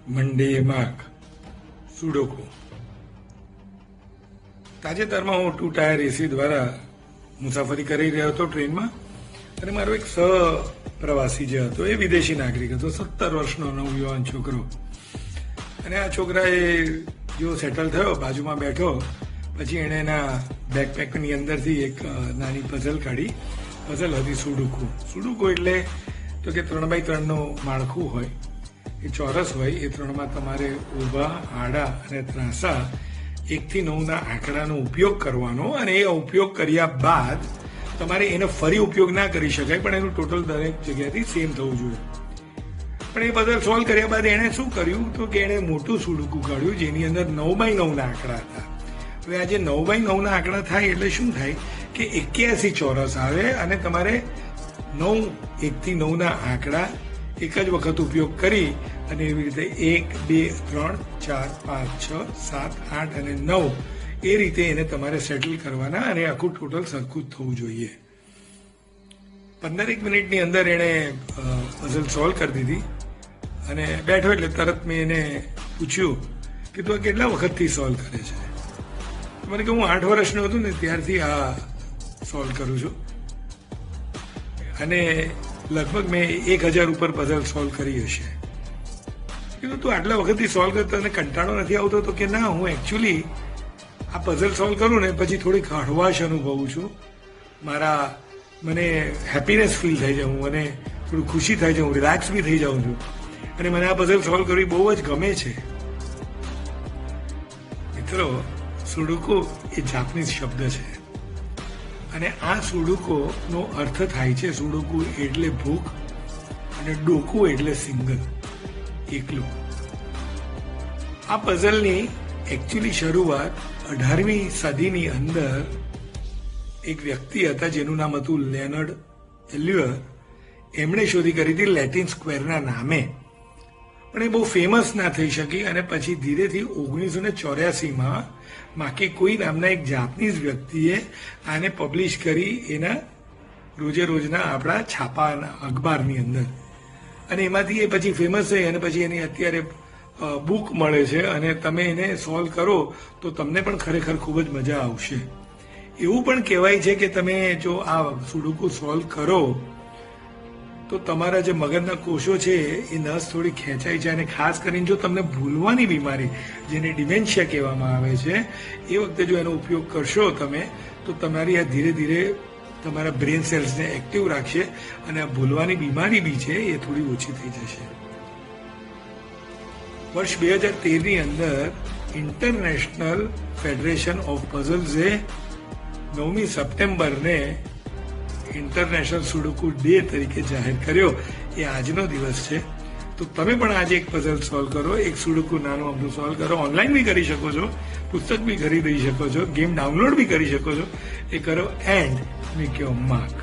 મંડે mark સુડોકો. તાજેતરમાં હું 2 tier AC દ્વારા મુસાફરી કરી રહ્યો હતો ટ્રેનમાં, અને મારો એક સહપ્રવાસી જે હતો એ વિદેશી નાગરિક હતો, 17 વર્ષનો નવયુવાન છોકરો. અને આ છોકરાએ જો સેટલ થયો, બાજુમાં બેઠો, પછી એણે એના બેકપેકની અંદરથી એક નાની પઝલ કાઢી. પઝલ હતી સુડુકો. સુડુકો એટલે તો કે 3x3નું માળખું હોય, એ ચોરસ હોય. એ 3માં તમારે ઊભા, આડા અને ત્રાંસા 1 થી 9ના આંકડાનો ઉપયોગ કરવાનો, અને એ ઉપયોગ કર્યા બાદ તમારે એનો ફરી ઉપયોગ ના કરી શકાય, પણ એનું ટોટલ દરેક જગ્યાથી સેમ થવું જોઈએ. પણ એ પઝલ સોલ્વ કર્યા બાદ એણે શું કર્યું તો કે એણે મોટું સુડુકું કાઢ્યું, જેની અંદર 9x9ના આંકડા હતા. હવે આ જે 9x9ના આંકડા થાય એટલે શું થાય કે 81 ચોરસ આવે, અને તમારે 1 થી 9ના આંકડા એક જ વખત ઉપયોગ કરી અને એવી રીતે 1, 2, 3, 4, 5, 6, 7, 8 અને 9 એ રીતે એને તમારે સેટલ કરવાના, અને આખું ટોટલ સરખું જ થવું જોઈએ. 15 મિનિટની અંદર એણે પઝલ સોલ્વ કરી દીધી. અને બેઠો એટલે તરત મેં એને પૂછ્યું કે તું આ કેટલા વખતથી સોલ્વ કરે છે? મને કે હું 8 વર્ષનો હતો ને ત્યારથી આ સોલ્વ કરું છું, અને લગભગ મેં 1000 ઉપર પઝલ સોલ્વ કરી હશે. કીધું તું આટલા વખતથી સોલ્વ કરતો અને કંટાળો નથી આવતો? તો કે ના, હું એકચ્યુઅલી આ પઝલ સોલ્વ કરું ને પછી થોડીક હળવાશ અનુભવું છું. મને હેપીનેસ ફીલ થાય છે, હું મને થોડું ખુશી થાય છે, હું રિલેક્સ બી થઈ જાઉં છું, અને મને આ પઝલ સોલ્વ કરવી બહુ જ ગમે છે. મિત્રો, સુડુકો એ જાપાનીઝ શબ્દ છે, અને આ સુડુકોનો અર્થ થાય છે, સુડુકો એટલે ભૂખ, અને ડોકુ એટલે સિંગલ, એકલું. આ પઝલની એકચ્યુઅલી શરૂઆત 18મી સદીની અંદર એક વ્યક્તિ હતા જેનું નામ હતું લેનર્ડ એલ્યુઅર. એમણે શોધી કરી હતી લેટિન સ્ક્વેરના નામે, પણ એ બહુ ફેમસ ના થઈ શકી. અને પછી ધીરેથી 1984માં માકી કોઈ નામના એક જાપાનીઝ વ્યક્તિએ આને પબ્લિશ કરી એના રોજે રોજના આપણા છાપાના અખબારની અંદર, અને એમાંથી એ પછી ફેમસ થઈ. અને પછી એની અત્યારે બુક મળે છે, અને તમે એને સોલ્વ કરો તો તમને પણ ખરેખર ખૂબ જ મજા આવશે. એવું પણ કહેવાય છે કે તમે જો આ સુડુકો સોલ્વ કરો તો તમારા જે મગજના કોષો છે એ નસ થોડી ખેંચાય છે, અને ખાસ કરીને જો તમને ભૂલવાની બીમારી, જેને ડિમેન્શિયા કહેવામાં આવે છે, એ વખતે જો એનો ઉપયોગ કરશો તમે, તો તમારી આ ધીરે ધીરે તમારા બ્રેન સેલ્સને એક્ટિવ રાખશે, અને આ ભૂલવાની બીમારી બી છે એ થોડી ઓછી થઈ જશે. વર્ષ 2013ની અંદર ઇન્ટરનેશનલ ફેડરેશન ઓફ પઝલ્સે 9મી સપ્ટેમ્બરને ઇન્ટરનેશનલ સુડુકો ડે તરીકે જાહેર કર્યો. એ આજનો દિવસ છે. તો તમે પણ આજે એક પઝલ સોલ્વ કરો, એક સુડુકો નાનું અમથું સોલ્વ કરો. ઓનલાઈન બી કરી શકો છો, પુસ્તક બી ખરીદી શકો છો, ગેમ ડાઉનલોડ બી કરી શકો છો. એ કરો એન્ડ મેક યોર માર્ક.